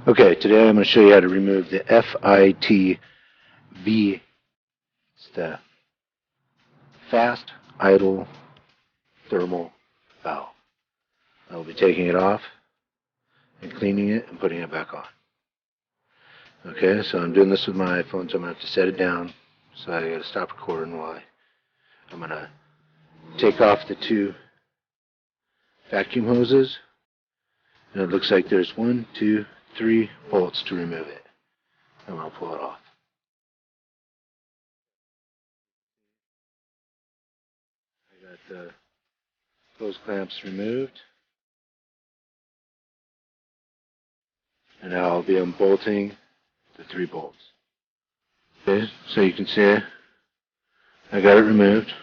Okay, today I'm going to show you how to remove the FITV. It's the Fast Idle Thermal Valve. I will be taking it off and cleaning it and putting it back on. Okay, so I'm doing this with my iPhone, so I'm going to have to set it down. So I got to stop recording while I'm going to take off the two vacuum hoses. And it looks like there's 1, 2, 3 bolts to remove it. I'm going to pull it off. I got the hose clamps removed. And now I'll be unbolting the 3 bolts. Okay, so you can see I got it removed.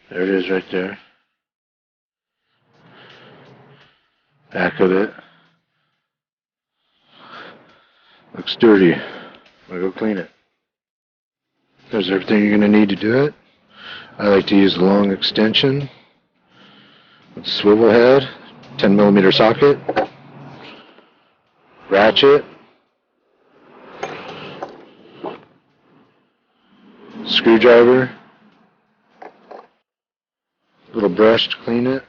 There it is right there. Back of it. Looks dirty. I'm going to go clean it. There's everything you're going to need to do it. I like to use the long extension with the swivel head, 10mm socket, ratchet, screwdriver, little brush to clean it.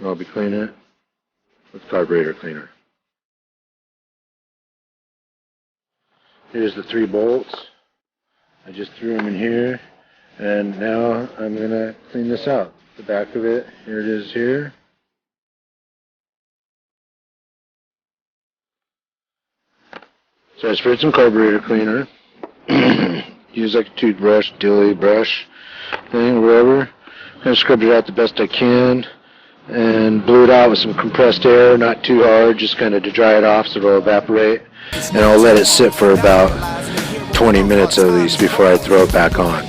I'll be cleaning it with carburetor cleaner. Here's the 3 bolts. I just threw them in here, and now I'm going to clean this out. The back of it, here it is here. So I sprayed some carburetor cleaner. Use like a toothbrush, dilly brush thing, or whatever. Kind of scrubbed it out the best I can. And blew it out with some compressed air, not too hard, just kind of to dry it off so it'll evaporate. And I'll let it sit for about 20 minutes at least before I throw it back on.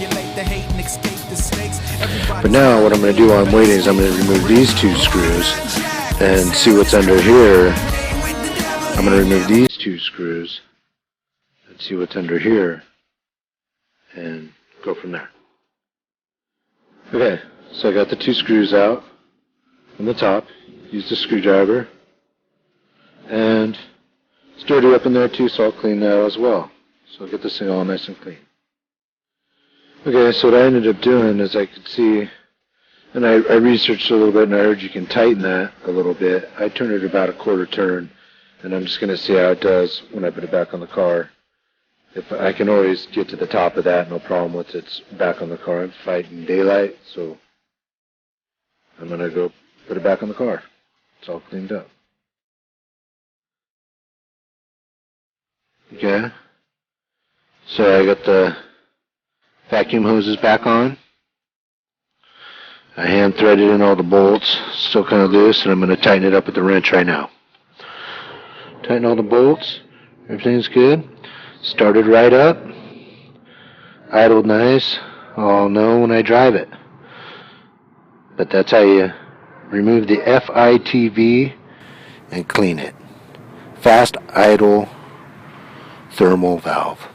But now what I'm going to do while I'm waiting is I'm going to remove these 2 screws and see what's under here. I'm going to remove these 2 screws and see what's under here and go from there. Okay, so I got the 2 screws out on the top. Use the screwdriver, and it's dirty up in there too, so I'll clean that as well. So I'll get this thing all nice and clean. Okay, so what I ended up doing is I could see, and I researched a little bit, and I heard you can tighten that a little bit. I turned it about a 1/4 turn, and I'm just going to see how it does when I put it back on the car. If I can always get to the top of that, no problem with it's back on the car. I'm fighting daylight, so I'm going to go put it back on the car. It's all cleaned up. Okay. So I got the vacuum hoses back on. I hand threaded in all the bolts, still kind of loose, and I'm going to tighten it up with the wrench right now. Tighten all the bolts. Everything's good. Started right up. Idled nice. I'll know when I drive it. But that's how you remove the FITV and clean it. Fast Idle Thermal Valve.